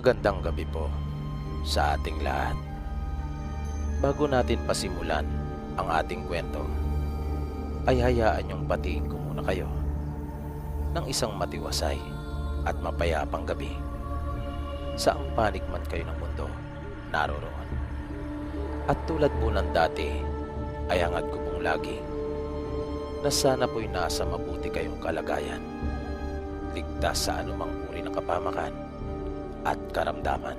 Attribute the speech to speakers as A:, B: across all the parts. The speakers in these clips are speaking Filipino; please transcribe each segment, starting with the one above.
A: Magandang gabi po sa ating lahat. Bago natin pasimulan ang ating kwento, ay hayaan niyong batiin ko muna kayo ng isang matiwasay at mapayapang gabi saang panig man kayo ng mundo naroroon. At tulad po ng dati, ay hangad ko pong lagi na sana po'y nasa mabuti kayong kalagayan, ligtas sa anumang uri ng kapamakan at karamdaman.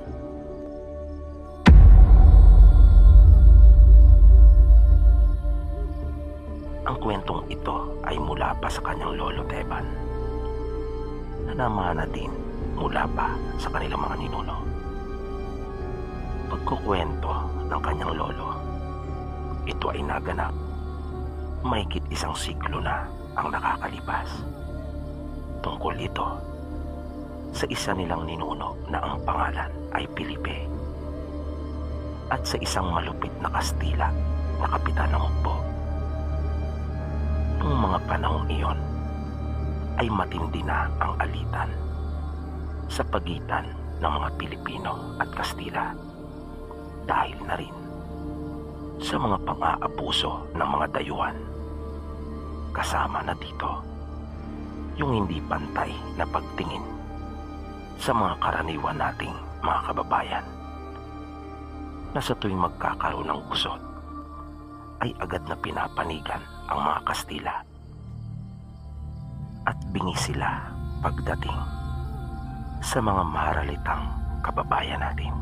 B: Ang kwentong ito ay mula pa sa kanyang lolo Teban, na namana din mula pa sa kanilang mga ninuno. Pagkukwento ng kanyang lolo, ito ay naganap mahigit 1 siglo na ang nakakalipas. Tungkol ito sa isa nilang ninuno na ang pangalan ay Felipe, at sa isang malupit na Kastila na kapitan ng hukbo. Noong mga panahong iyon ay matindi na ang alitan sa pagitan ng mga Pilipino at Kastila, dahil na rin sa mga pang-aabuso ng mga dayuhan. Kasama na dito yung hindi pantay na pagtingin sa mga karaniwan nating mga kababayan, na sa tuwing magkakaroon ng gusot ay agad na pinapanigan ang mga Kastila at bingi sila pagdating sa mga maralitang kababayan natin.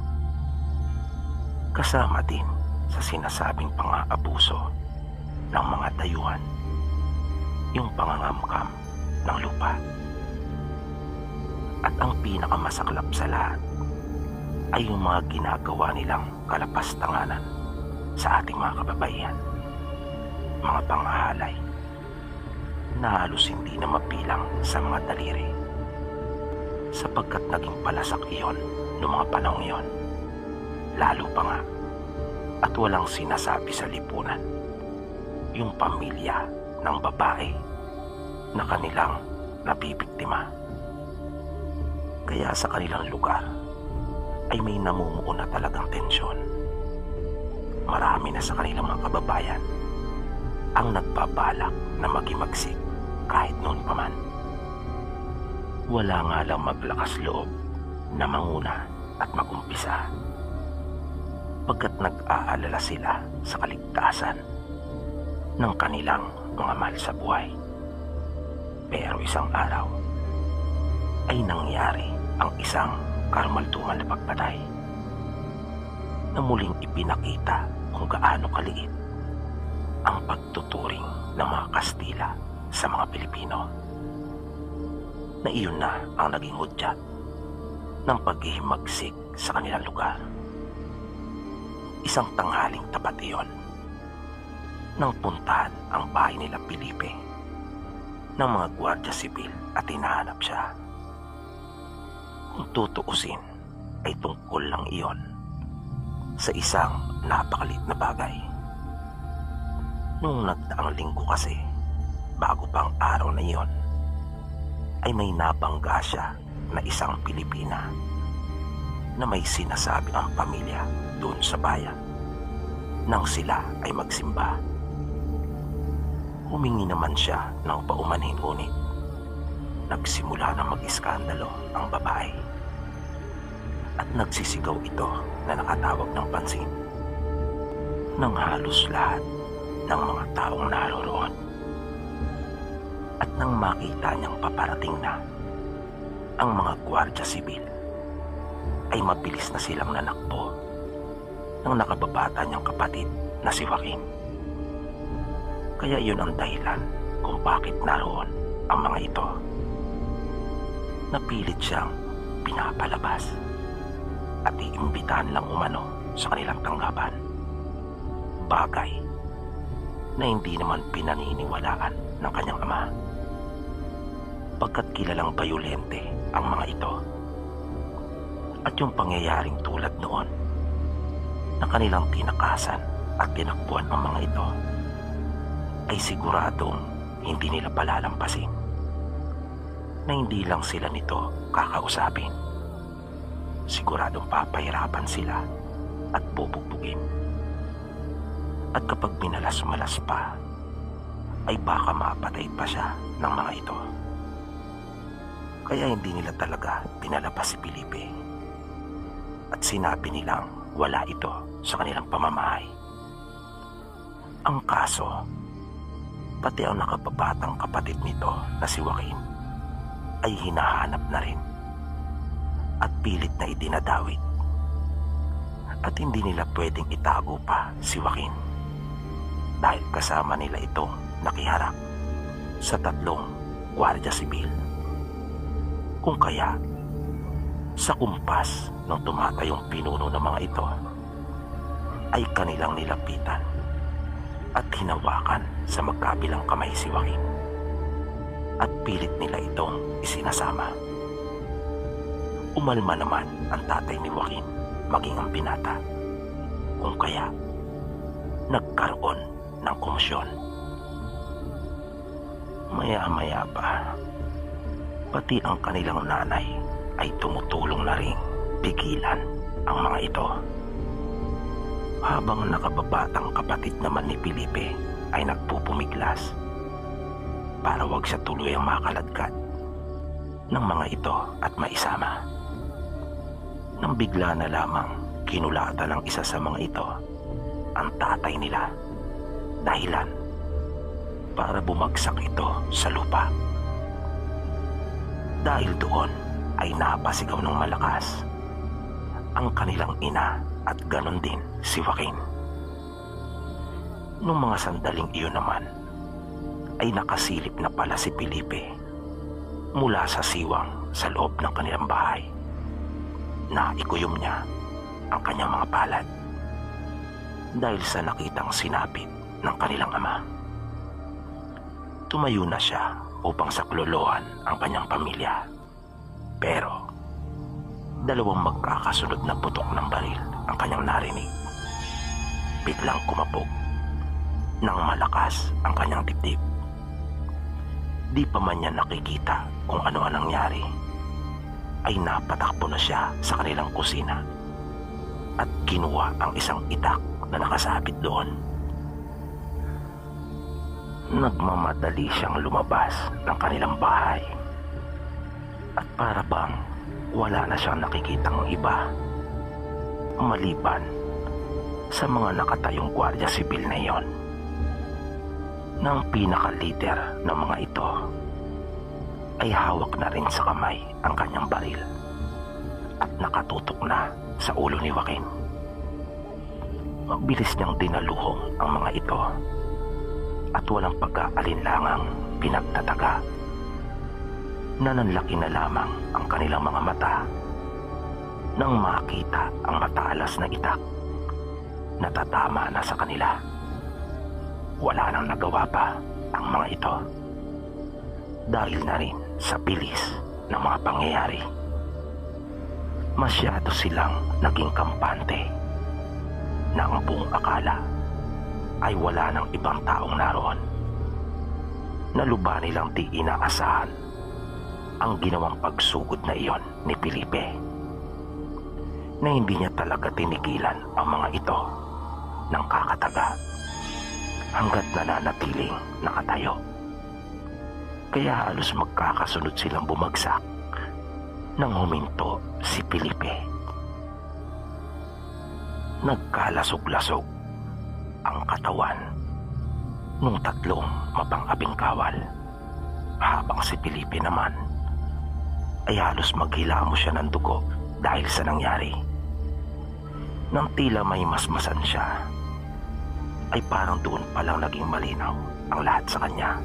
B: Kasama din sa sinasabing pang-aabuso ng mga dayuhan yung pangangamkam ng lupa. At ang pinakamasaklap sa lahat ay yung mga ginagawa nilang kalapastanganan sa ating mga kababaihan. Mga panghahalay na halos hindi na mabilang sa mga daliri, sapagkat naging palasak iyon noong mga panahong iyon. Lalo pa nga, at walang sinasabi sa lipunan, yung pamilya ng babae na kanilang nabibiktima. Kaya sa kanilang lugar ay may namumuo na talagang tensyon. Marami na sa kanilang mga kababayan ang nagbabalak na magimagsik kahit noon pa man. Wala nga lang maglakas loob na manguna at magumpisa, pagkat nag-aalala sila sa kaligtasan ng kanilang mga mahal sa buhay. Pero isang araw ay nangyari ang isang karumalduman na pagpatay na muling ipinakita kung gaano kaliit ang pagtuturing ng mga Kastila sa mga Pilipino, na iyon na ang naging hudyat ng paghihimagsik sa kanilang lugar. Isang tanghaling tapat iyon nang puntahan ang bahay nila Felipe ng mga gwardiya sibil at hinahanap siya. Kung tutuusin ay tungkol lang iyon sa isang napakalit na bagay. Noong nagdaang linggo kasi, bago pang araw na iyon, ay may nabangga siya na isang Pilipina na may sinasabi ang pamilya doon sa bayan nang sila ay magsimba. Humingi naman siya ng paumanhin, ngunit nagsimula na mag-iskandalo ang babae at nagsisigaw ito na nakatawag ng pansin ng halos lahat ng mga taong naroroon. At nang makita niyang paparating na ang mga gwardiya sibil, ay mabilis na silang nanakbo ng nakababata niyang kapatid na si Joaquin. Kaya yun ang dahilan kung bakit naroon ang mga ito. Napilit siyang pinapalabas at iimbitahan lang umano sa kanilang tanggapan. Bagay na hindi naman pinaniniwalaan ng kanyang ama, pagkat kilalang bayolente ang mga ito. At yung pangyayaring tulad noon na kanilang tinakasan at tinakbuhan ang mga ito ay siguradong hindi nila palalampasin, na hindi lang sila nito kakausapin, siguradong papahirapan sila at bubugbugin. At kapag minalas-malas pa, ay baka mapatay pa siya ng mga ito. Kaya hindi nila talaga pinalabas si Felipe. At sinabi nilang wala ito sa kanilang pamamahay. Ang kaso, pati ang nakababatang kapatid nito na si Joaquin ay hinahanap na rin at pilit na idinadawit. At hindi nila pwedeng itago pa si Joaquin dahil kasama nila itong nakiharap sa 3 gwardiya sibil. Kung kaya, sa kumpas ng tumatayong pinuno ng mga ito, ay kanilang nilapitan at hinawakan sa magkabilang kamay si Joaquin at pilit nila itong isinasama. Umalma naman ang tatay ni Joaquin maging ang binata. Kung kaya, nagkaroon ng komosyon. Maya-maya pa, pati ang kanilang nanay ay tumutulong na rin pigilan ang mga ito. Habang nakababatang kapatid naman ni Felipe ay nagpupumiglas para wag siya tuluyang makaladkad ng mga ito at maisama. Nang bigla na lamang kinulatan ng isa sa mga ito ang tatay nila, dahilan para bumagsak ito sa lupa. Dahil doon ay napasigaw ng malakas ang kanilang ina at ganon din si Joaquin. Nung mga sandaling iyon naman ay nakasilip na pala si Felipe mula sa siwang sa loob ng kanilang bahay. Naikuyom niya ang kanyang mga palad dahil sa nakitang sinapit ng kanilang ama. Tumayo na siya upang saklolohan ang kanyang pamilya. Pero 2 magkakasunod na putok ng baril ang kanyang narinig. Biglang kumapog nang malakas ang kanyang dibdib. Di pa man niya nakikita kung ano ang nangyari, ay napatakbo na siya sa kanilang kusina at kinuha ang isang itak na nakasabit doon. Nagmamadali siyang lumabas ng kanilang bahay at para bang wala na siyang nakikitang iba maliban sa mga nakatayong gwardiya sibil na iyon. Nang pinaka-leader ng mga ito ay hawak na rin sa kamay ang kanyang baril at nakatutok na sa ulo ni Joaquin. Mabilis niyang dinaluhong ang mga ito at walang pag-aalinlangang pinagtataga. Nananlaki na lamang ang kanilang mga mata nang makita ang mataalas na itak na tatama na sa kanila. Wala nang nagawa pa ang mga ito dahil na rin sa bilis ng mga pangyayari. Masyado silang naging kampante na ang buong akala ay wala ng ibang taong naroon. Naluba nilang di inaasahan ang ginawang pagsugod na iyon ni Felipe, na hindi niya talaga tinigilan ang mga ito ng kakataga hanggat nananatiling nakatayo. Kaya halos magkakasunod silang bumagsak nang huminto si Felipe. Nagkalasog-lasog ang katawan nung 3 mapang-abing kawal, habang si Felipe naman ay halos maghilamos siya ng dugo dahil sa nangyari. Nang tila may masmasan siya, ay parang doon palang naging malinaw ang lahat sa kanya.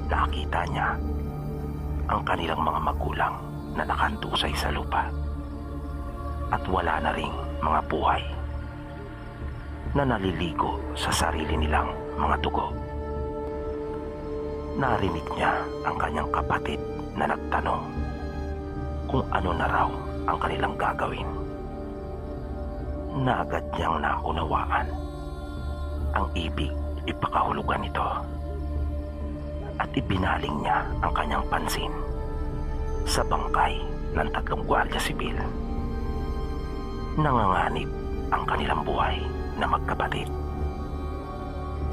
B: Nakita niya ang kanilang mga magulang na nakantusay sa lupa at wala na ring mga buhay na naliligo sa sarili nilang mga dugo. Narinig niya ang kanyang kapatid na nagtanong kung ano na raw ang kanilang gagawin. Na agad niyang naunawaan ang ibig ipakahulugan nito at ibinaling niya ang kanyang pansin sa bangkay ng 3 gwardiya sibil Nanganganib ang kanilang buhay na magkapatid.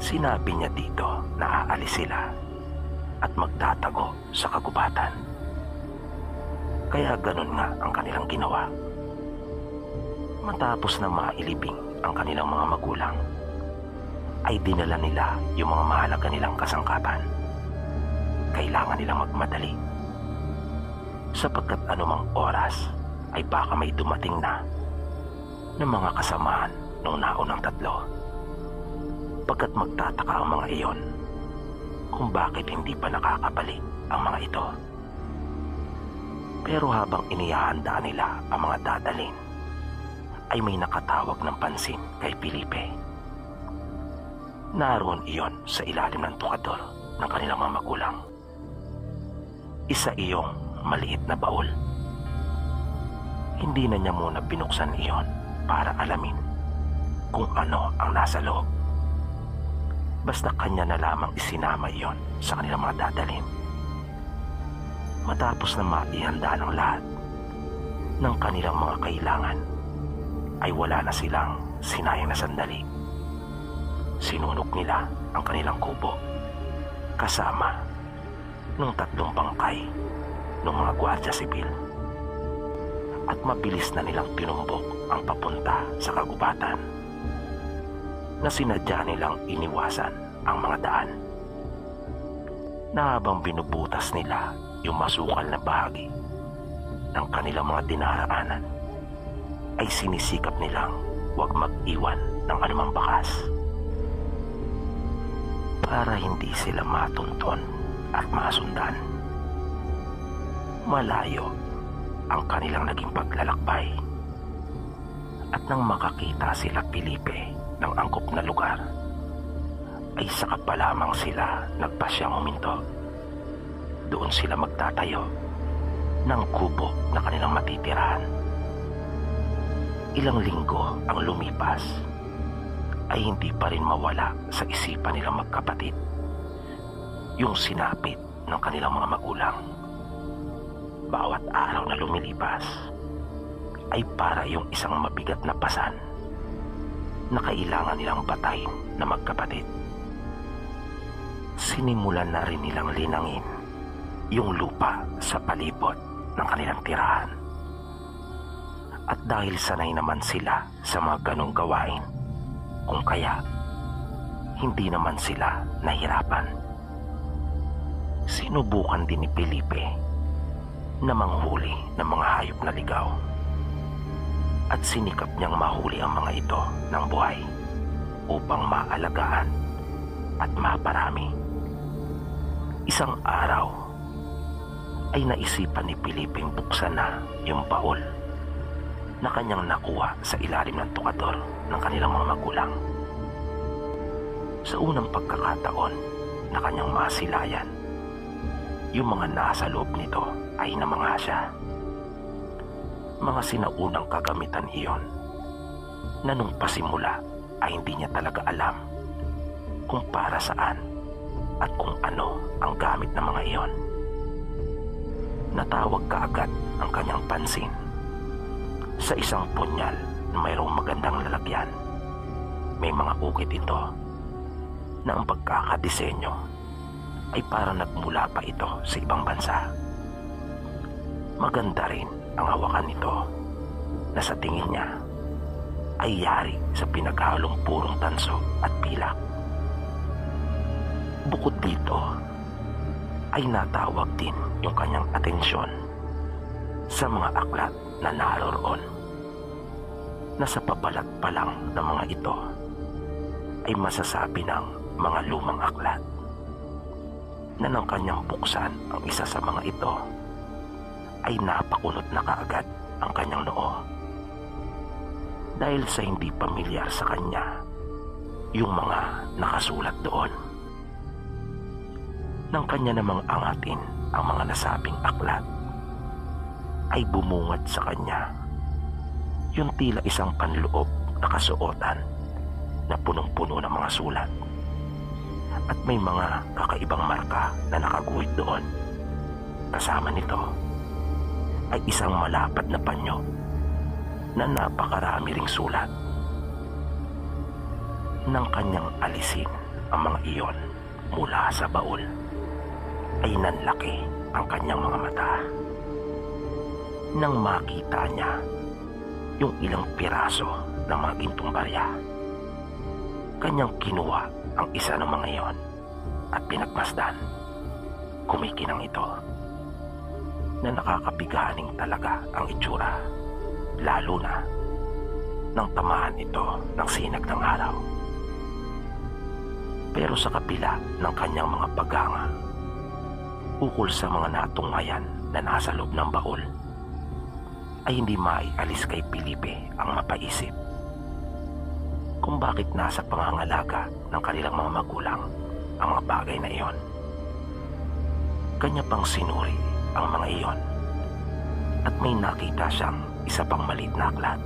B: Sinabi niya dito na aalis sila at magtatago sa kagubatan. Kaya ganun nga ang kanilang ginawa. Matapos na mailibing ang kanilang mga magulang, ay dinala nila yung mga mahalaga nilang kasangkapan. Kailangan nilang magmadali, sapagkat anumang oras ay baka may dumating na ng mga kasamaan ng naunang tatlo. Pagkat magtataka ang mga iyon kung bakit hindi pa nakakabalik ang mga ito. Pero habang inihahanda nila ang mga dadalhin, ay may nakatawag ng pansin kay Felipe. Naroon iyon sa ilalim ng tukador ng kanilang mga magulang. Isa iyong maliit na baul. Hindi na niya muna binuksan iyon para alamin kung ano ang nasa loob. Basta kanya na lamang isinama iyon sa kanilang mga dadalhin. Matapos na maihanda ng lahat ng kanilang mga kailangan, ay wala na silang sinayang na sandali. Sinunog nila ang kanilang kubo kasama ng 3 bangkay ng mga gwardya sibil, at mabilis na nilang tinumbok ang papunta sa kagubatan na sinadya nilang iniwasan ang mga daan. Na habang binubutas nila yung masukal na bahagi ng kanilang mga dinaraanan, ay sinisikap nilang huwag mag-iwan ng anumang bakas para hindi sila matunton at masundan. Malayo ang kanilang naging paglalakbay, at nang makakita sila Felipe ng angkop na lugar, ay saka pa lamang sila nagpasyang huminto. Doon sila magtatayo ng kubo na kanilang matitirahan. Ilang linggo ang lumipas, ay hindi pa rin mawala sa isipan nilang magkapatid yung sinapit ng kanilang mga magulang. Bawat araw na lumilipas ay para yung isang mabigat na pasan na kailangan nilang batayin na magkapatid. Sinimulan na rin nilang linangin yung lupa sa palibot ng kanilang tirahan. At dahil sanay naman sila sa mga ganong gawain, kung kaya hindi naman sila nahirapan. Sinubukan din ni Felipe na manghuli ng mga hayop na ligaw, at sinikap niyang mahuli ang mga ito ng buhay upang maalagaan at maparami. Isang araw ay naisipan ni Felipe buksan na yung baul na kanyang nakuha sa ilalim ng tukador ng kanilang mga magulang. Sa unang pagkakataon na kanyang masilayan, yung mga nasa loob nito ay namangasya. Mga sinaunang kagamitan iyon na nung pasimula ay hindi niya talaga alam kung para saan at kung ano ang gamit ng mga iyon. Natawag kaagad ang kanyang pansin sa isang punyal na mayroong magandang lalagyan. May mga ukit ito na ang pagkakadisenyo ay parang nagmula pa ito sa ibang bansa. Maganda rin ang hawakan nito na sa tingin niya ay yari sa pinaghalong purong tanso at pilak. Bukod dito ay natawag din yung kanyang atensyon sa mga aklat na naroroon, na sa pabalat pa lang ng mga ito ay masasabi ng mga lumang aklat, na nang kanyang buksan ang isa sa mga ito ay napakunot na kaagad ang kanyang noo, dahil sa hindi pamilyar sa kanya yung mga nakasulat doon. Nang kanya namang angatin ang mga nasabing aklat, ay bumungad sa kanya yung tila isang panloob na kasuotan na punong-puno ng mga sulat, at may mga kakaibang marka na nakaguhit doon. Kasama nito ay isang malapad na panyo na napakarami ring sulat. Nang kanyang alisin ang mga iyon mula sa baul, ay nanlaki ang kanyang mga mata. Nang makita niya yung ilang piraso ng mga gintong barya, kanyang kinuha ang isa ng mga iyon at pinagmasdan. Kumikinang ito na nakakabiganing talaga ang itsura, lalo na nang tamaan ito ng sinag ng araw. Pero sa kabila ng kanyang mga paganga, ukol sa mga natunghayan na nasa loob ng baul, ay hindi maialis kay Felipe ang mapaisip kung bakit nasa pangangalaga ng kanilang mga magulang ang mga bagay na iyon. Kanya pang sinuri ang mga iyon at may nakita siyang isa pang maliit na aklat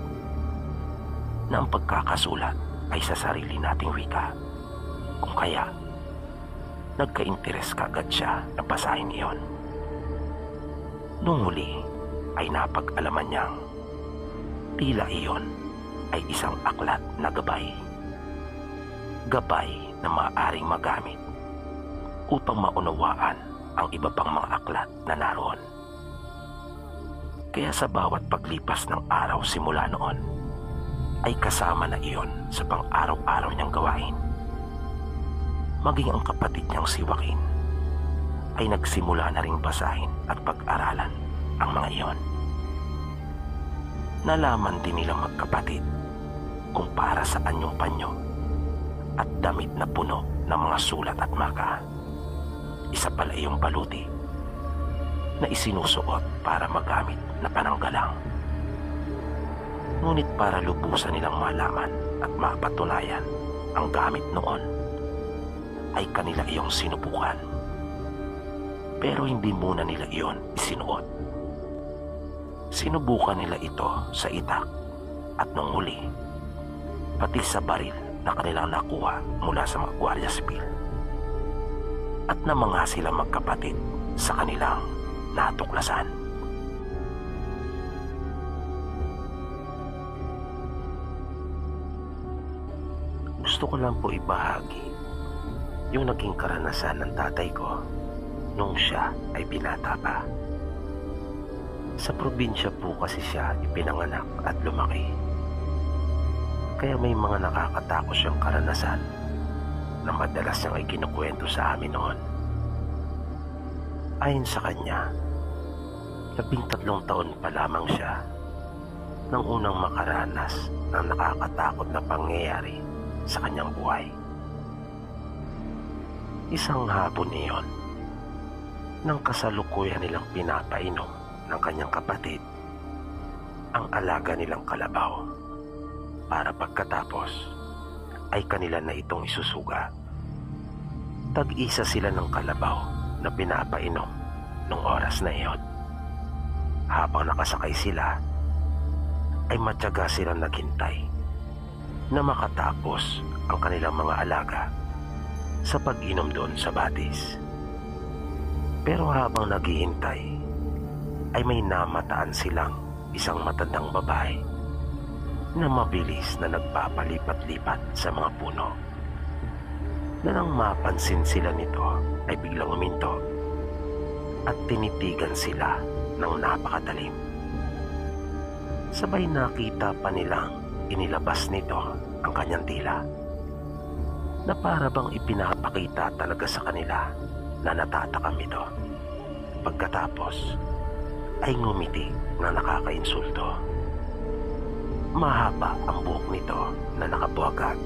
B: na ang pagkakasulat ay sa sarili nating wika. Kung kaya, nagka-interes kagad siya na basahin iyon. Nung huli ay napag-alaman niyang tila iyon ay isang aklat na gabay. Gabay na maaaring magamit upang maunawaan ang iba pang mga aklat na naroon. Kaya sa bawat paglipas ng araw simula noon, ay kasama na iyon sa pang-araw-araw niyang gawain. Maging ang kapatid niyang si Joaquin ay nagsimula na ring basahin at pag-aralan ang mga iyon. Nalaman din nilang magkapatid kung para saan yung panyo at damit na puno ng mga sulat at maka. Isa pala yung baluti na isinusuot para magamit na pananggalang. Ngunit para lubusan nilang malaman at mapatunayan ang gamit noon, ay kanila iyong sinubukan. Pero hindi muna nila iyon isinuot. Sinubukan nila ito sa itak at nung huli, pati sa baril na kanilang nakuha mula sa mga gwardiya sibil. At namanga sila magkapatid sa kanilang natuklasan. Gusto ko lang po ibahagi yung naging karanasan ng tatay ko nung siya ay binata pa. Sa probinsya po kasi siya ipinanganak at lumaki. Kaya may mga nakakatakot siyang karanasan na madalas niyang ikinukwento sa amin noon. Ayon sa kanya, 13 taon pa lamang siya nang unang makaranas ng nakakatakot na pangyayari sa kanyang buhay. Isang hapon iyon, nang kasalukuyan nilang pinapainom ng kanyang kapatid ang alaga nilang kalabaw para pagkatapos ay kanila na itong isusuga. Tag-isa sila ng kalabaw na pinapainom nung oras na iyon. Habang nakasakay sila, ay matyaga silang naghintay na makatapos ang kanilang mga alaga sa pag-inom doon sa batis. Pero habang naghihintay, ay may namataan silang isang matandang babae na mabilis na nagpapalipat-lipat sa mga puno. Na nang mapansin sila nito ay biglang uminto at tinitigan sila ng napakatalim. Sabay nakita pa nilang inilabas nito ang kanyang dila na para bang ipinapakita talaga sa kanila na natatakam ito. Pagkatapos ay ngumiti na nakakainsulto. Mahaba ang buhok nito na nakabuwagag,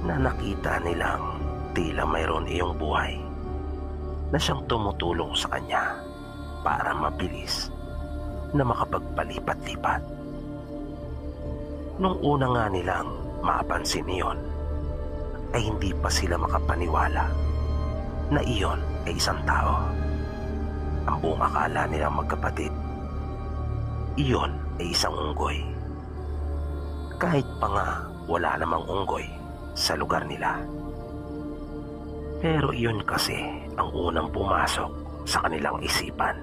B: na nakita nilang tila mayroon iyong buhay na siyang tumutulong sa kanya para mabilis na makapagpalipat-lipat. Nung una nga nilang mapansin iyon, ay hindi pa sila makapaniwala na iyon ay isang tao. Ang buong akala nilang magkapatid, iyon ay isang unggoy. Kahit pa nga wala namang unggoy sa lugar nila. Pero iyon kasi ang unang pumasok sa kanilang isipan,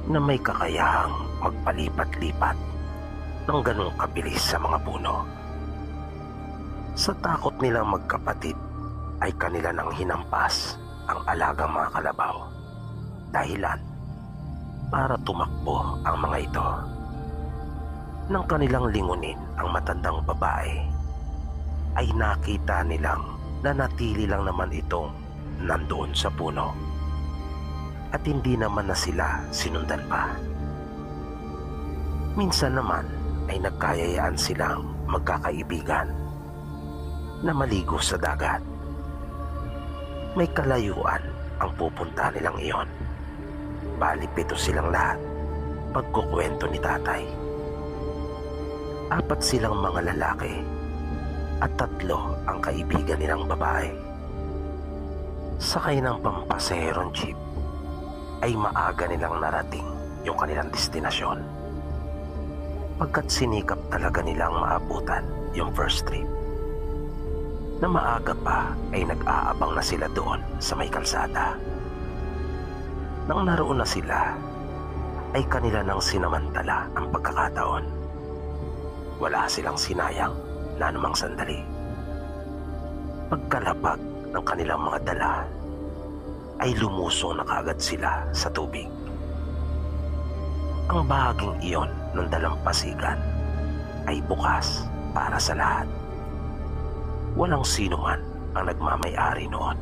B: na may kakayahang magpalipat-lipat ng ganong kabilis sa mga puno. Sa takot nilang magkapatid ay kanila nang hinampas ang alagang mga kalabaw. Dahilan para tumakbo ang mga ito. Nang kanilang lingunin ang matandang babae, ay nakita nilang nanatili lang naman itong nandoon sa puno. At hindi naman na sila sinundan pa. Minsan naman ay nagkayayaan silang magkakaibigan na maligo sa dagat. May kalayuan ang pupunta nilang iyon. Bali 7 silang lahat, pagkukwento ni tatay. 4 silang mga lalaki at 3 ang kaibigan nilang babae. Sakay ng pampasaherong jeep ay maaga nilang narating yung kanilang destinasyon. Pagkat sinikap talaga nilang maabutan yung first trip. Na maaga pa ay nag-aabang na sila doon sa may kalsada. Nang naroon na sila, ay kanila nang sinamantala ang pagkakataon. Wala silang sinayang na anumang sandali. Pagkalapag ng kanilang mga dala, ay lumusong na kaagad sila sa tubig. Ang bahaging iyon ng dalampasigan ay bukas para sa lahat. Walang sino man ang nagmamay-ari noon.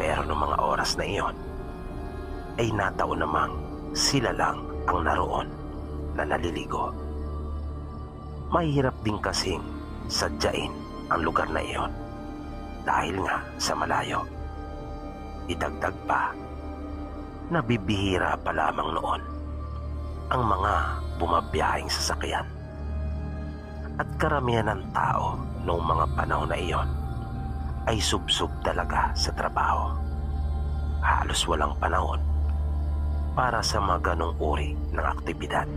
B: Pero noong mga oras na iyon, ay nataon namang sila lang ang naroon na naliligo. Mahirap din kasing sadyain ang lugar na iyon dahil nga sa malayo. Idagdag pa, nabibihira pa lamang noon ang mga bumabiyahing sasakyan. At karamihan ng tao noong mga panahon na iyon ay subsub talaga sa trabaho. Halos walang panahon para sa mga ganong uri ng aktibidad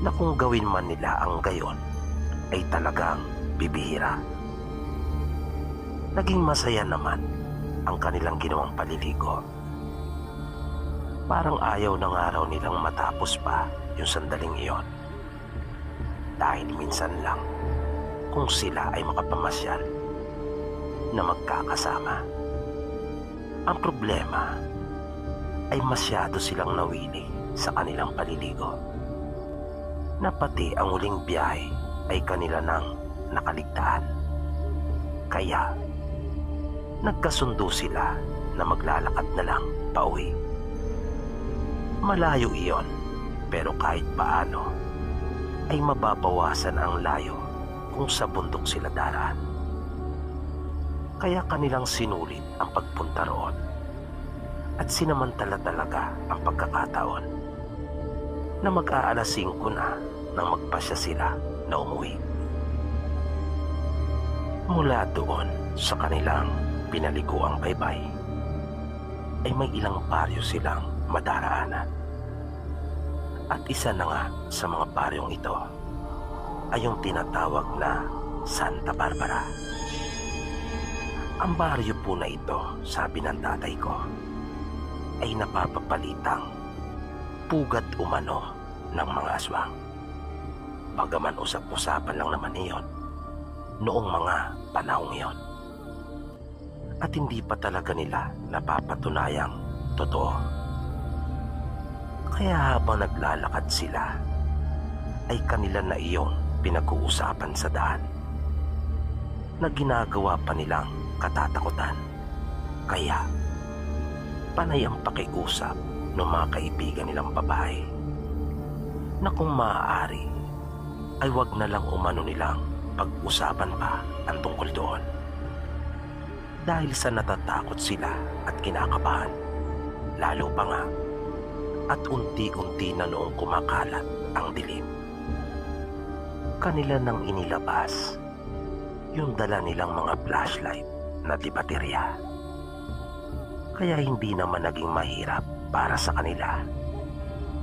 B: na kung gawin man nila ang gayon ay talagang bibihira. Naging masaya naman ang kanilang ginawang paliligo. Parang ayaw ng araw nilang matapos pa yung sandaling iyon. Dahil minsan lang kung sila ay makapamasyal na magkakasama. Ang problema ay masyado silang nawili sa kanilang paliligo. Na pati ang huling biyahe ay kanila nang nakaligtaan. Kaya nagkasundo sila na maglalakad na lang pauwi. Malayo iyon, pero kahit paano ay mababawasan ang layo kung sa bundok sila daraan. Kaya kanilang sinulit ang pagpunta roon at sinamantala talaga ang pagkakataon na mag-aalas 5 na nang magpasya sila na umuwi. Mula doon sa kanilang pinaliguang baybay ay may ilang baryo silang madaraanan. At isa na nga sa mga baryong ito ay yung tinatawag na Santa Barbara. Ang baryo po na ito, sabi ng tatay ko, ay napapapalitang pugat umano ng mga aswang. Bagaman usap-usapan lang naman iyon noong mga panahong iyon. At hindi pa talaga nila napapatunayang totoo. Kaya habang naglalakad sila, ay kanila na iyong pinag-uusapan sa daan na ginagawa pa nilang katatakutan. Kaya panay ang pakiusap ng mga kaibigan nilang babae na kung maaari ay wag na lang umano nilang pag-usapan pa ang tungkol doon. Dahil sa natatakot sila at kinakabahan, lalo pa nga at unti-unti na noong kumakalat ang dilim. Kanila nang inilabas yung dala nilang mga flashlight na di baterya. Kaya hindi naman naging mahirap para sa kanila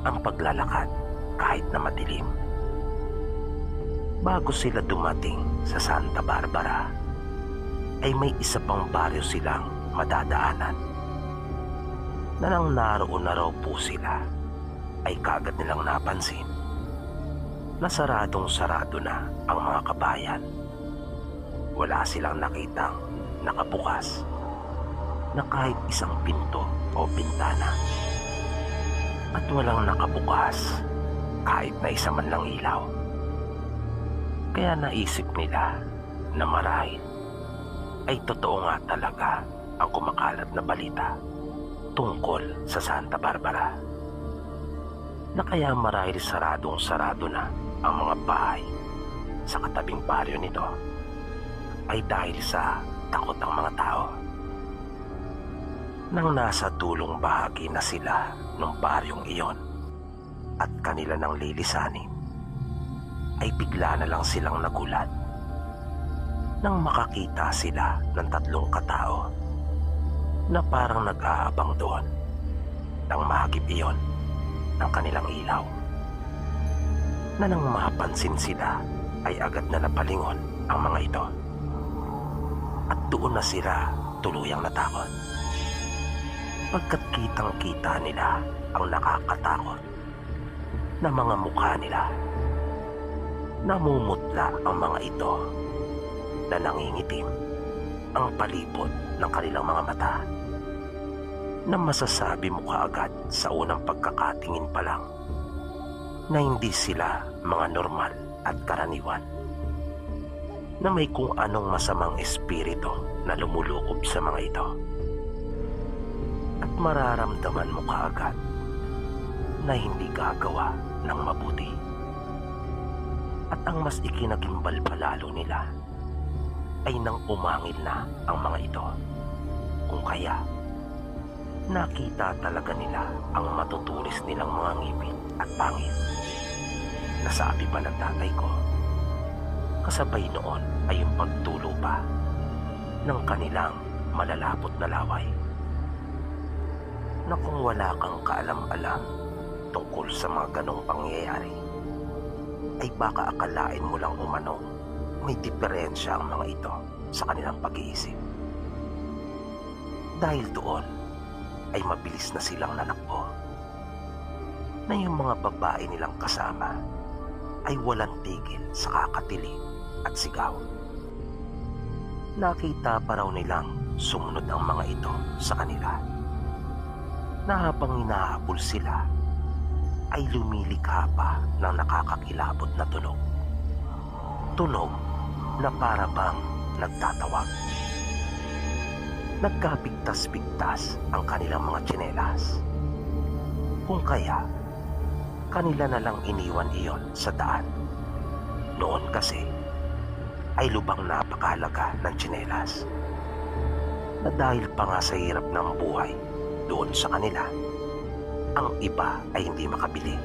B: ang paglalakad kahit na madilim. Bago sila dumating sa Santa Barbara, ay may isa pang baryo silang madadaanan na nang naroon na raw po sila ay kaagad nilang napansin na saradong-sarado na ang mga kabayan. Wala silang nakitang nakabukas na kahit isang pinto o bintana. At walang nakabukas kahit na isa man lang ilaw. Kaya naisip nila na marahil ay totoo nga talaga ang kumakalat na balita tungkol sa Santa Barbara. Na kaya marahil saradong-sarado na ang mga bahay sa katabing baryo nito ay dahil sa takot ang mga tao. Nang nasa dulong bahagi na sila ng baryong iyon at kanila nang lilisanin, ay bigla na lang silang nagulat nang makakita sila ng 3 katao na parang nag-aabang doon nang mahagip iyon ng kanilang ilaw. Na nang mapansin sila ay agad na napalingon ang mga ito. At doon na sila tuluyang natakot. Pagkat kitang-kita nila ang nakakatakot na mga mukha nila. Namumutla ang mga ito na nangingitim ang palibot ng kanilang mga mata, na masasabi mo kaagad sa unang pagkakatingin pa lang na hindi sila mga normal at karaniwan, na may kung anong masamang espiritu na lumulukob sa mga ito. At mararamdaman mo kaagad na hindi gagawa ng mabuti. At ang mas ikinagimbal pa lalo nila ay nang umangil na ang mga ito. Kung kaya, nakita talaga nila ang matutulis nilang mga ngipin at pangil. Nasabi pa ng tatay ko, kasabay noon ay yung pagtulo pa ng kanilang malalapot na laway. Na kung wala kang kaalam-alam tungkol sa mga ganong pangyayari, ay baka akalain mo lang umanong may diferensya ang mga ito sa kanilang pag-iisip. Dahil doon ay mabilis na silang nanakbo, na yung mga babae nilang kasama ay walang tigil sa kakatiling at sigaw. Nakita pa raw nilang sumunod ang mga ito sa kanila, na habang hinahabol sila ay lumilikha pa ng nakakakilabot na tunog. Tunog na para bang nagtatawag. Nagkabigtas-bigtas ang kanilang mga tsinelas. Kung kaya, kanila na lang iniwan iyon sa daan. Noon kasi ay lubang napakahalaga ng tsinelas, na dahil pa nga sa hirap ng buhay doon sa kanila, ang iba ay hindi makabili.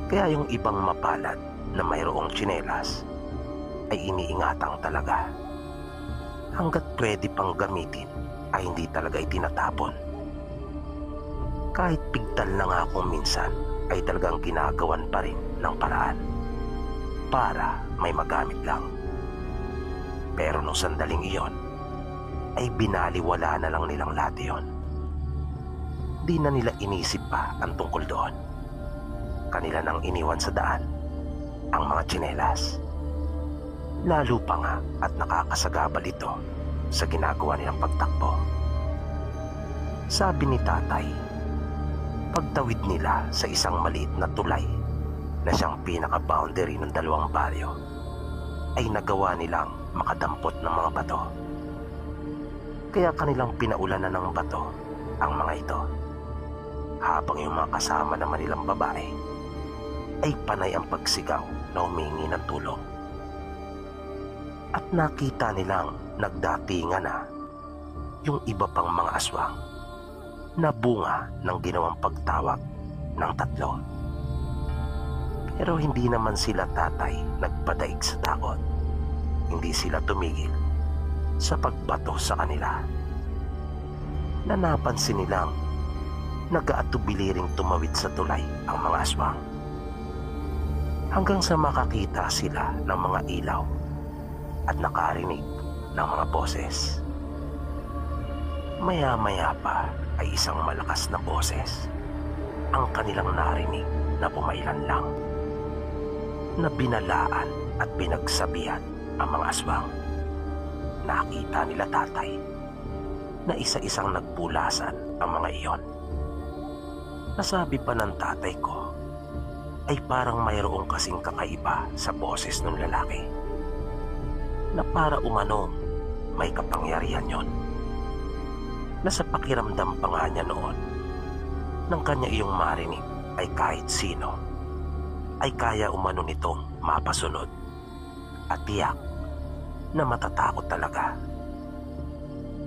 B: Kaya yung ibang mapalad na mayroong tsinelas ay iniingatang talaga. Hanggat pwede pang gamitin ay hindi talaga itinatapon. Kahit pigtal na nga kung minsan ay talagang ginagawan pa rin ng paraan para may magamit lang. Pero nung sandaling iyon ay binaliwala na lang nilang lahat iyon. Di na nila inisip pa ang tungkol doon. Kanila nang iniwan sa daan ang mga tsinelas. Lalo pa nga at nakakasagabal ito sa ginagawa nilang pagtakbo. Sabi ni tatay, pagtawid nila sa isang maliit na tulay na siyang pinaka-boundary ng 2 baryo, ay nagawa nilang makadampot ng mga bato. Kaya kanilang pinaulanan ng bato ang mga ito, habang yung mga kasama naman nilang babae ay panay ang pagsigaw na humingi ng tulong. At nakita nilang nagdatingan na yung iba pang mga aswang na bunga ng ginawang pagtawag ng 3. Pero hindi naman sila tatay nagpadaig sa takot. Hindi sila tumigil sa pagbato sa kanila. Na napansin nilang nag-aatubili ring tumawid sa tulay ang mga aswang, hanggang sa makakita sila ng mga ilaw at nakarinig ng mga boses. Maya-maya pa ay isang malakas na boses ang kanilang narinig na pumailan lang, na binalaan at pinagsabihan ang mga aswang. Nakita nila tatay na isa-isang nagpulasan ang mga iyon. Nasabi pa ng tatay ko ay parang mayroong kasing kakaiba sa boses ng lalaki, na para umanong may kapangyarihan yon, na sa pakiramdam pa nga niya noon nang kanya iyong marinig ay kahit sino ay kaya umano nitong mapasunod, at tiyak na matatakot talaga.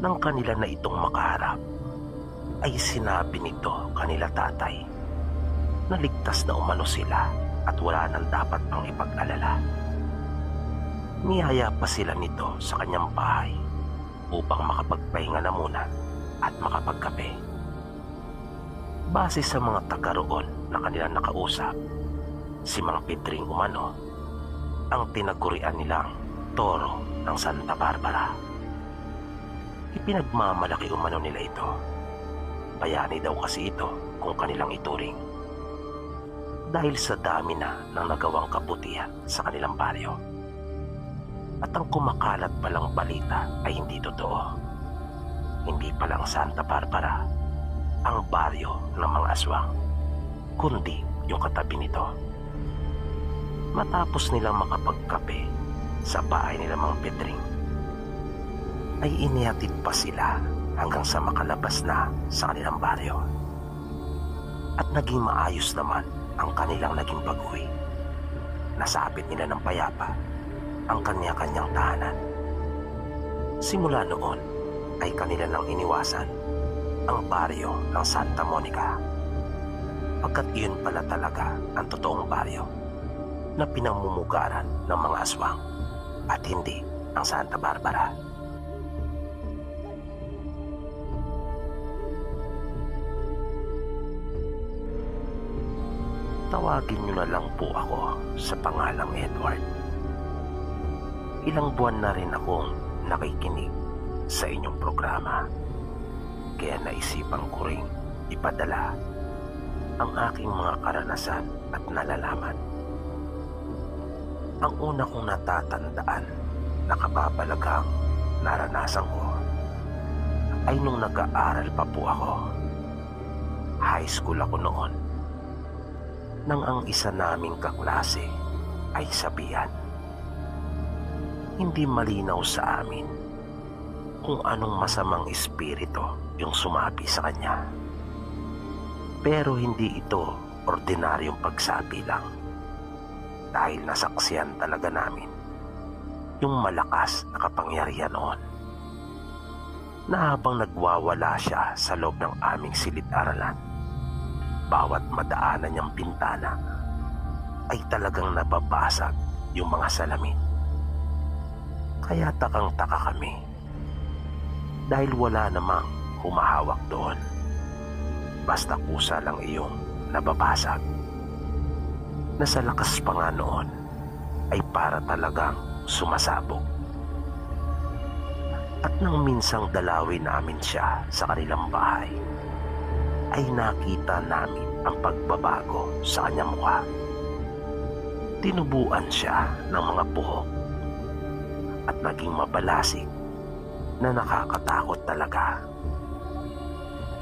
B: Nang kanila na itong makaharap ay sinabi nito kanila tatay na ligtas na umano sila at wala nang dapat pang ipag-alala. Niyaya pa sila nito sa kanyang bahay upang makapagpahinga na muna at makapagkape. Base sa mga taga roon na kanilang nakausap, si Mang Pedring umano ang tinagurian nilang Toro ng Santa Barbara. Ipinagmamalaki umano nila ito. Bayani daw kasi ito kung kanilang ituring, dahil sa dami na ng nagawang kabutihan sa kanilang baryo. At ang kumakalat palang balita ay hindi totoo. Hindi palang Santa Barbara ang baryo ng mga aswang, kundi yung katabi nito. Matapos nilang makapagkape sa bahay nila Mang Pedring, ay inihatid pa sila hanggang sa makalabas na sa kanilang baryo. At naging maayos naman ang kanilang naging pag-uwi. Nasabit nila ng payapa ang kanya-kanyang tahanan. Simula noon ay kanila nang iniwasan ang baryo ng Santa Monica, pagkat iyon pala talaga ang totoong baryo na pinamumugaran ng mga aswang at hindi ang Santa Barbara. Tawagin niyo na lang po ako sa pangalang Edward. Ilang buwan na rin akong nakikinig sa inyong programa, kaya naisipan ko ring ipadala ang aking mga karanasan at nalalaman. Ang una kong natatandaan na kababalaghang naranasan ko ay nung nag-aaral pa po ako. High school ako noon, nang ang isa naming kaklase ay sabihan. Hindi malinaw sa amin kung anong masamang espiritu yung sumabi sa kanya. Pero hindi ito ordinaryong pagsabi lang, dahil nasaksihan talaga namin yung malakas na kapangyarihan noon, na habang nagwawala siya sa loob ng aming silid-aralan, bawat madaanan niyang bintana ay talagang nababasag yung mga salamin. Kaya takang-taka kami, dahil wala namang humahawak doon. Basta kusa lang iyong nababasag, na sa lakas pa nga noon ay para talagang sumasabog. At nang minsang dalawin namin siya sa kanilang bahay, ay nakita namin ang pagbabago sa kanyang mukha. Tinubuan siya ng mga buhok at naging mabalasig na nakakatakot talaga.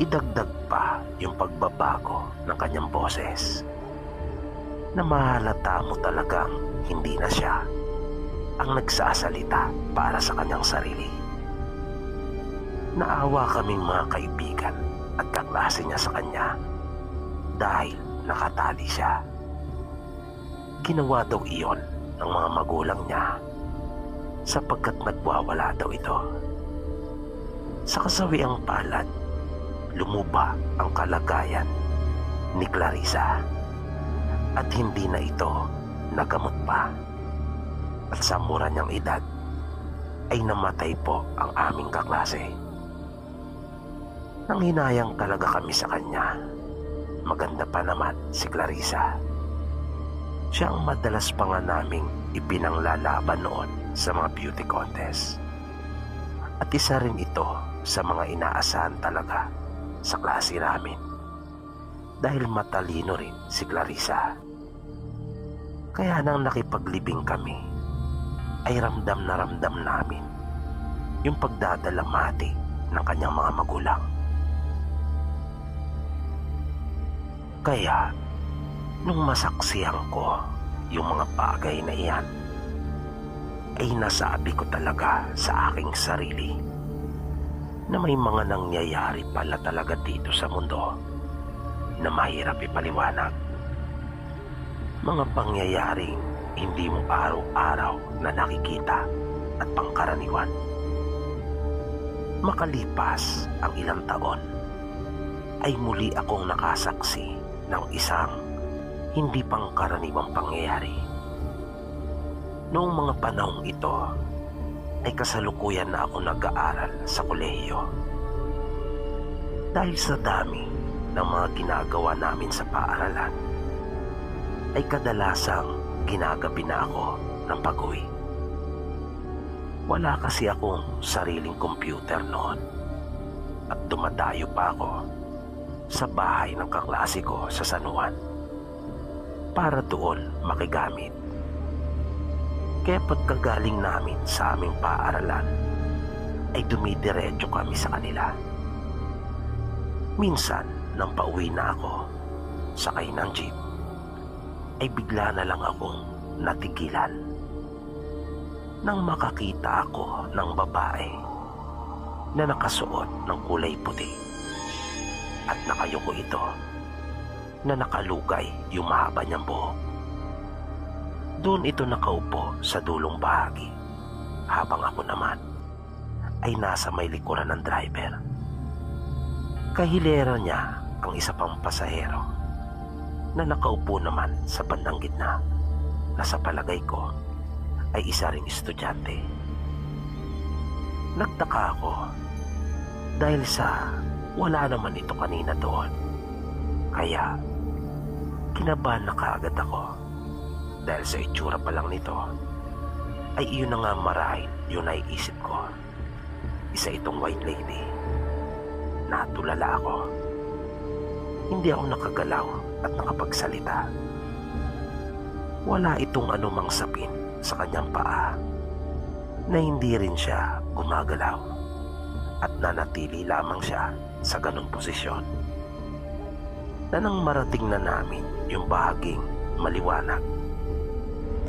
B: Idagdag pa yung pagbabago ng kanyang boses, na mahalata mo talagang hindi na siya ang nagsasalita para sa kanyang sarili. Naawa kaming mga kaibigan at kaklase niya sa kanya dahil nakatali siya. Ginawa daw iyon ng mga magulang niya sapagkat nagwawala daw ito. Sa kasawiang palad, lumuba ang kalagayan ni Clarissa at hindi na ito nagamot pa. At sa mura niyang edad ay namatay po ang aming kaklase. Nanghinayang talaga kami sa kanya. Maganda pa naman si Clarissa. Siya ang madalas pa nga naming ipinanglalaban noon sa mga beauty contest. At isa rin ito sa mga inaasahan talaga sa klase namin. dahil matalino rin si Clarissa. Kaya nang nakipaglibing kami, ay ramdam na ramdam namin yung pagdadalamhati ng kanyang mga magulang. Kaya, nung masaksihan ko yung mga bagay na iyan, ay nasabi ko talaga sa aking sarili na may mga nangyayari pala talaga dito sa mundo na mahirap ipaliwanag. Mga pangyayaring hindi mo araw-araw na nakikita at pangkaraniwan. Makalipas ang ilang taon, ay muli akong nakasaksi ng isang hindi pangkaraniwang pangyayari. Noong mga panahong ito, ay kasalukuyan na ako nag-aaral sa kolehiyo. Dahil sa dami ng mga ginagawa namin sa paaralan, ay kadalasang ginagabi na ako ng pag-uwi. Wala kasi akong sariling computer noon at dumadayo pa ako sa bahay ng kaklase ko sa San Juan para doon makigamit. Kaya pagkagaling namin sa aming paaralan ay dumidiretso kami sa kanila. Minsan nang pauwi na ako sakay ng jeep, ay bigla na lang akong natigilan nang makakita ako ng babae na nakasuot ng kulay puti at nakayuko ito na nakalugay yung mahaba niyang buhok. Doon ito nakaupo sa dulong bahagi habang ako naman ay nasa may likuran ng driver. Kahilera niya ang isa pang pasahero na nakaupo naman sa bandang gitna na sa palagay ko ay isa ring estudyante. Nagtaka ako dahil sa wala naman ito kanina doon. Kaya kinabahan na kaagad ako dahil sa itsura pa lang nito ay iyon na nga marahil yung naiisip ko. Isa itong white lady. Natulala ako. Hindi ako nakagalaw at nakapagsalita. Wala itong anumang sapin sa kanyang paa na hindi rin siya gumagalaw at nanatili lamang siya sa ganung posisyon. Na nang marating na namin yung bahaging maliwanag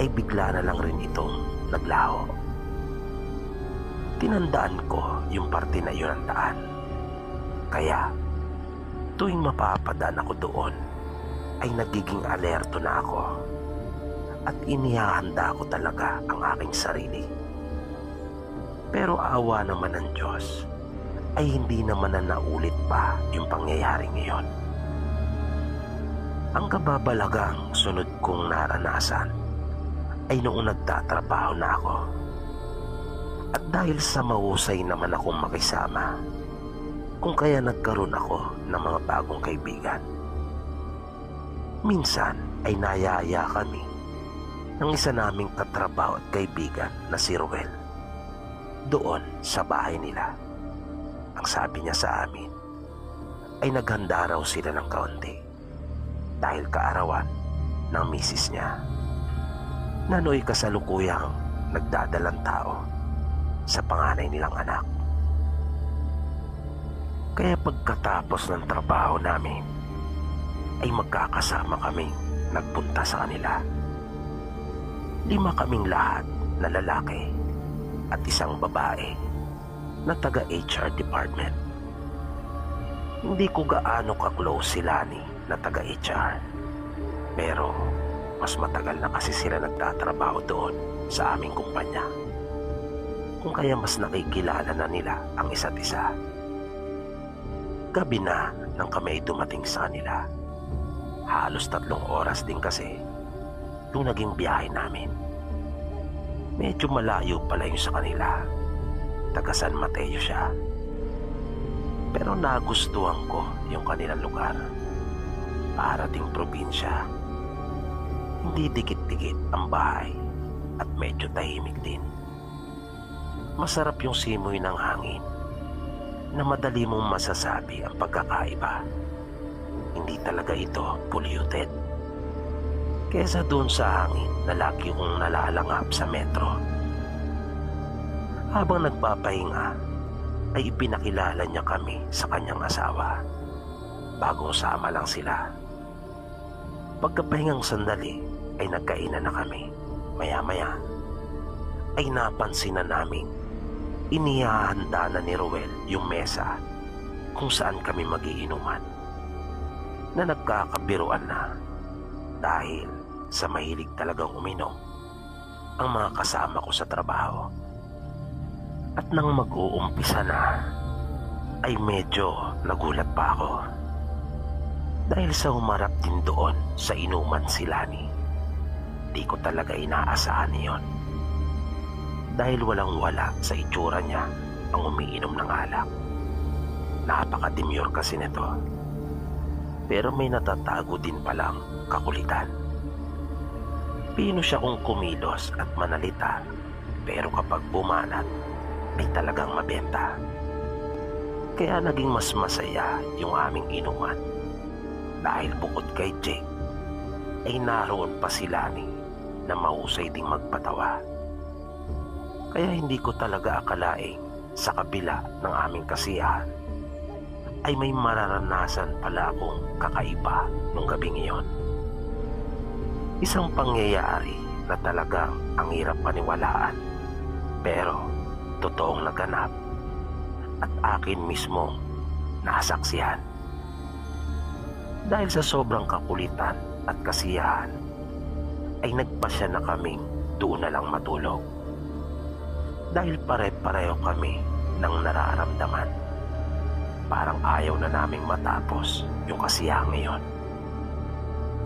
B: ay bigla na lang rin itong naglaho. Tinandaan ko yung parte na yun ng daan. Kaya tuwing mapapadaan ako doon ay nagiging alerto na ako at inihahanda ko talaga ang aking sarili. Pero awa naman ng Diyos ay hindi naman na naulit pa yung pangyayaring iyon. Ang kababalagang sunod kong naranasan ay noong nagtatrabaho na ako. At dahil sa mahusay naman akong makisama, kung kaya nagkaroon ako ng mga bagong kaibigan. Minsan ay nayaya kami ng isa naming katrabaho at kaibigan na si Ruel doon sa bahay nila. Ang sabi niya sa amin ay naghanda raw sila ng kaunti dahil kaarawan ng misis niya na nooy kasalukuyang nagdadalang tao sa panganay nilang anak. Kaya pagkatapos ng trabaho namin ay magkakasama kaming nagpunta sa kanila. 5 kaming lahat na lalaki at isang babae na taga-HR department. Hindi ko gaano ka-close sila ni na taga-HR, pero mas matagal na kasi sila nagtatrabaho doon sa aming kumpanya. Kung kaya mas nakikilala na nila ang isa't isa. Gabi na nang kami dumating sa kanila. Halos 3 oras din kasi yung naging biyahe namin. Medyo malayo pala yung sa kanila. Taga San Mateo siya. Pero nagustuhan ko yung kanilang lugar. Para ding probinsya. Hindi dikit-dikit ang bahay at medyo tahimik din. Masarap yung simoy ng hangin na madali mong masasabi ang pagkakaiba. hindi talaga ito polluted. Kesa doon sa hangin na lagi kong nalalangap sa metro. Habang nagpapahinga, ay ipinakilala niya kami sa kanyang asawa. Bagong sama lang sila. Pagkapahingang sandali ay nagkainan na kami. Maya-maya ay napansin na namin inihahanda na ni Ruel yung mesa kung saan kami magiinuman, na nagkakabiruan na dahil sa mahilig talagang uminom ang mga kasama ko sa trabaho. At nang mag-uumpisa na ay medyo nagulat pa ako dahil sa humarap din doon sa inuman si Lani. Di ko talaga inaasahan iyon dahil walang-wala sa itsura niya ang umiinom ng alak. Napaka-demure kasi nito, pero may natatago din palang kakulitan. Pino siya kung kumilos at manalita, pero kapag bumanat ay talagang mabenta. Kaya naging mas masaya yung aming inuman dahil bukod kay Jake ay naroon pa si Lani na mahusay ding magpatawa. Kaya hindi ko talaga akalaing sa kabila ng aming kasiyahan ay may mararanasan pala akong kakaiba nung gabing iyon. Isang pangyayari na talagang ang hirap paniwalaan, pero totoong naganap at akin mismo nasaksihan. Dahil sa sobrang kakulitan at kasiyahan ay nagpasya na kaming doon na lang matulog. Dahil pare-pareho kami ng nararamdaman. Parang ayaw na naming matapos yung kasiyahan ngayon.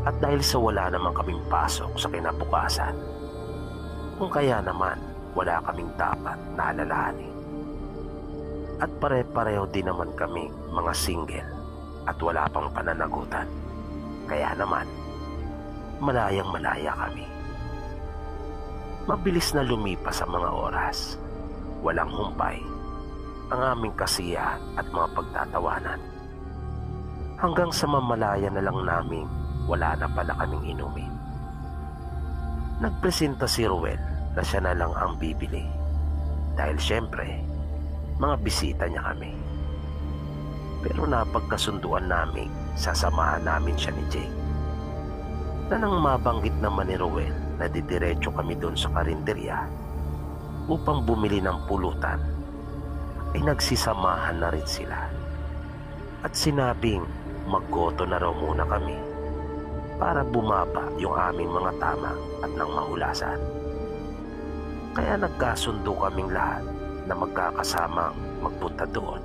B: At dahil sa wala naman kaming pasok sa kinabukasan, kung kaya naman wala kaming dapat na alalahanin. At pare-pareho din naman kami mga single at wala pang pananagutan. Kaya naman, malayang-malaya kami. Mabilis na lumipas ang mga oras. Walang humpay ang aming kasiyahan at mga pagtatawanan. Hanggang sa mamalaya na lang namin wala na pala kaming inumin. Nagpresenta si Ruel na siya na lang ang bibili. Dahil syempre, mga bisita niya kami. Pero napagkasunduan namin sasamahan namin siya ni Jake. Na nang mabanggit naman ni Ruel na didiretso kami doon sa karinderya upang bumili ng pulutan, ay nagsisamahan na rin sila. At sinabing maggoto na raw muna kami para bumaba yung aming mga tama at nang mahulasan. Kaya nagkasundo kaming lahat na magkakasamang magpunta doon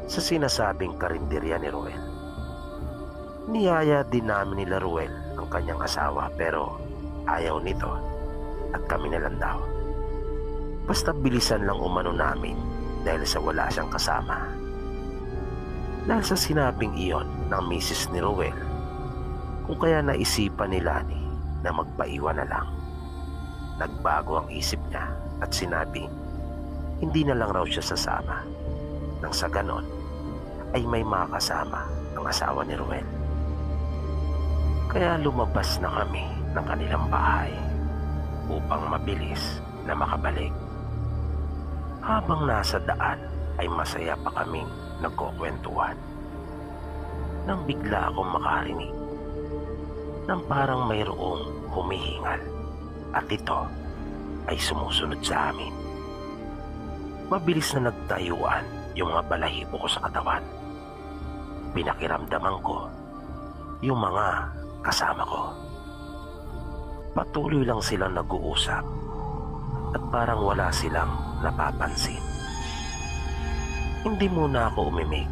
B: sa sinasabing karinderya ni Ruel. Niyaya din namin nila Ruel ang kanyang asawa, pero ayaw nito at kami na lang daw. Basta bilisan lang umano namin dahil sa wala siyang kasama. Dahil sa sinabing iyon ng misis ni Ruel, kung kaya naisipan ni Lani na magpaiwan na lang. Nagbago ang isip niya at sinabing hindi na lang raw siya sasama. Nang sa ganon ay may makasama ang asawa ni Ruel. Kaya lumabas na kami ng kanilang bahay upang mabilis na makabalik. Habang nasa daan ay masaya pa kaming nagkukwentuhan. Nang bigla akong makarinig ng parang mayroong humihingal at ito ay sumusunod sa amin. Mabilis na nagtayuan yung mga balahibo ko sa katawan. Pinakiramdaman ko yung mga kasama ko. Patuloy lang silang nag-uusap at parang wala silang napapansin. Hindi muna ako umimik.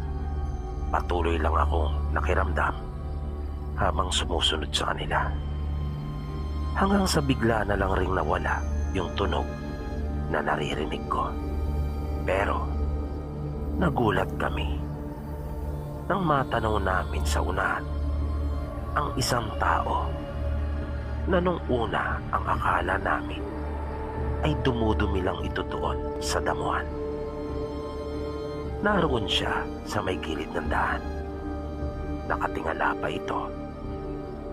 B: Patuloy lang akong nakiramdam habang sumusunod sa kanila. Hanggang sa bigla na lang ring nawala yung tunog na naririnig ko. Pero nagulat kami nang matanaw namin sa unahan ang isang tao na nung una ang akala namin ay dumudumi lang ito doon sa damuhan. Naroon siya sa may gilid ng daan. nakatingala pa ito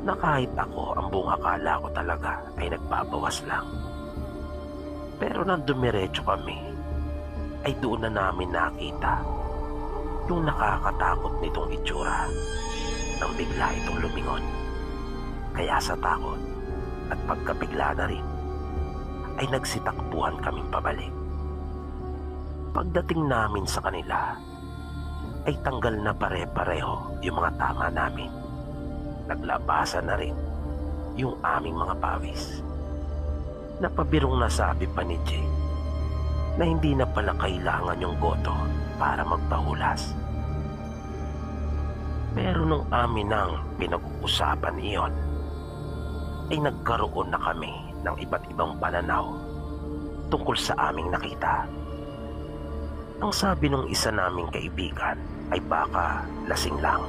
B: na kahit ako ang buong akala ko talaga ay nagbabawas lang. Pero nang dumiretso kami, ay doon na namin nakita yung nakakatakot nitong itsura nang bigla itong lumingon. Kaya sa takot at pagkabigla na rin, ay nagsitakbuhan kaming pabalik. Pagdating namin sa kanila, ay tanggal na pare-pareho yung mga tama namin. Naglabasan na rin yung aming mga pawis. Napabirong nasabi pa ni Jay na hindi na pala kailangan yung goto para magpahulas. Pero nung amin nang pinag-uusapan iyon, ay nagkaroon na kami ng iba't ibang pananaw tungkol sa aming nakita. Ang sabi ng isa naming kaibigan ay baka lasing lang.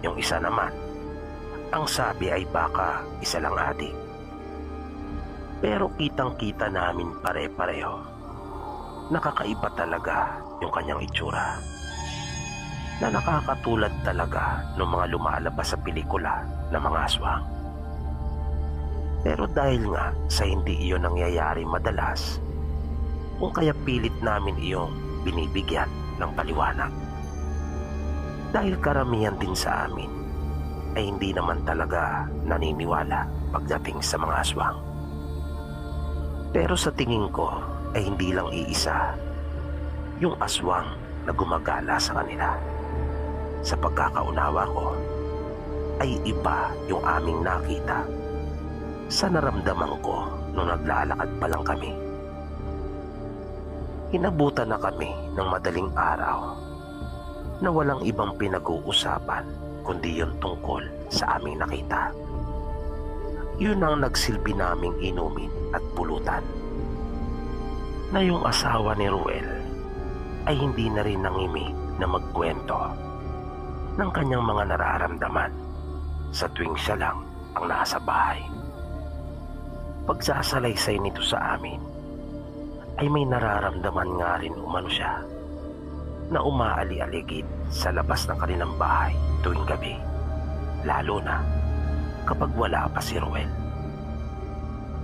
B: Yung isa naman, ang sabi ay baka isa lang adik. Pero kitang-kita namin pare-pareho. Nakakaiba talaga yung kanyang itsura. Na nakakatulad talaga ng mga lumalabas sa pelikula ng mga aswang. Pero dahil nga sa hindi iyon nangyayari madalas, kung kaya pilit namin iyong binibigyan ng paliwanag. Dahil karamihan din sa amin ay hindi naman talaga naniniwala pagdating sa mga aswang. Pero sa tingin ko ay hindi lang iisa yung aswang na gumagala sa kanila. Sa pagkakaunawa ko ay iba yung aming nakita sa naramdaman ko nung naglalakad pa lang kami. Inabutan na kami ng madaling araw na walang ibang pinag-uusapan kundi yun tungkol sa aming nakita. Yun ang nagsilbi naming inumin at pulutan. Na yung asawa ni Ruel ay hindi na rin nangimik na magkwento ng kanyang mga nararamdaman sa tuwing siya lang ang nasa bahay. Pagsasalaysay nito sa amin ay may nararamdaman nga rin umano siya na umaali-aligid sa labas ng kanilang bahay tuwing gabi, lalo na kapag wala pa si Ruel.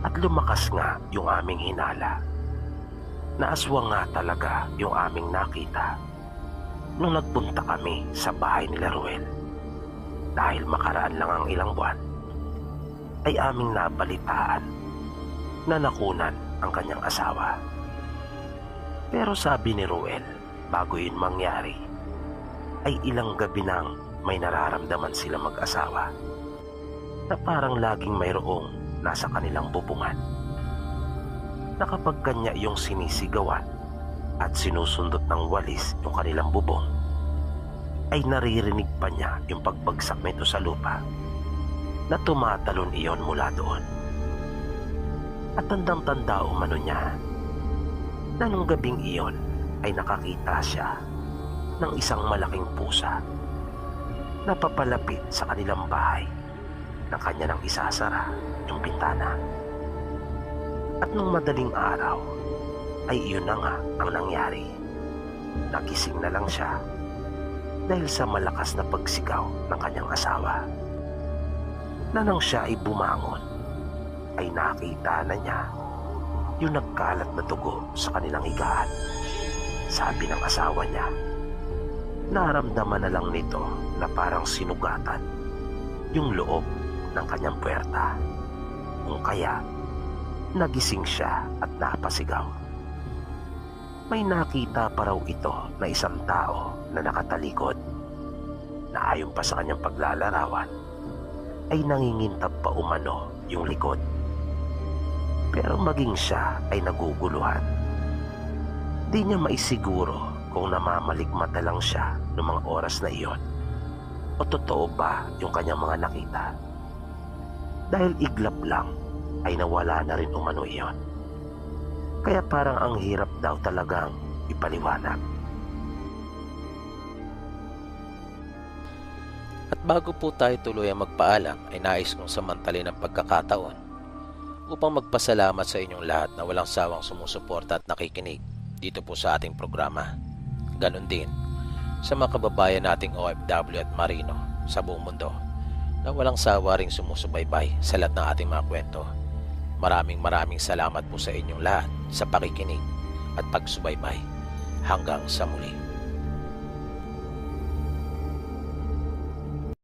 B: At lumakas nga yung aming hinala na aswang nga talaga yung aming nakita nung nagpunta kami sa bahay nila Ruel. Dahil makaraan lang ang ilang buwan ay aming nabalitaan na nakunan ang kanyang asawa. Pero sabi ni Ruel, bago yun mangyari, ay ilang gabi nang may nararamdaman sila mag-asawa na parang laging mayroong nasa kanilang bubungan. Na kapag kanya yung sinisigawan at sinusundot ng walis yung kanilang bubong, ay naririnig pa niya yung pagbagsak nito sa lupa na tumatalon iyon mula doon. At tandang-tanda umano niya na nung gabing iyon ay nakakita siya ng isang malaking pusa na papalapit sa kanilang bahay na kanya nang isasara yung bintana. At nung madaling araw ay iyon na nga ang nangyari. Nagising na lang siya dahil sa malakas na pagsigaw ng kanyang asawa. Na nang siya ay bumangon ay nakita na niya yung nagkalat na dugo sa kanilang higaan. Sabi ng asawa niya, naramdaman na lang nito na parang sinugatan yung loob ng kanyang puwerta. Kung kaya, nagising siya at napasigaw. May nakita pa raw ito na isang tao na nakatalikod, na ayon pa sa kanyang paglalarawan, ay nangingintab pa umano yung likod. Pero maging siya ay naguguluhan. Di niya maisiguro kung namamalikmata lang siya ng mga oras na iyon o totoo ba yung kanyang mga nakita. Dahil iglap lang ay nawala na rin umano iyon. Kaya parang ang hirap daw talagang ipaliwanag.
A: At bago po tayo tuloy ang magpaalam ay nais kong samantalin ang pagkakataon upang magpasalamat sa inyong lahat na walang sawang sumusuporta at nakikinig dito po sa ating programa. Ganon din sa mga kababayan nating OFW at Marino sa buong mundo na walang sawa ring sumusubaybay sa lahat ng ating mga kwento. Maraming salamat po sa inyong lahat sa pakikinig at pagsubaybay. Hanggang sa muli.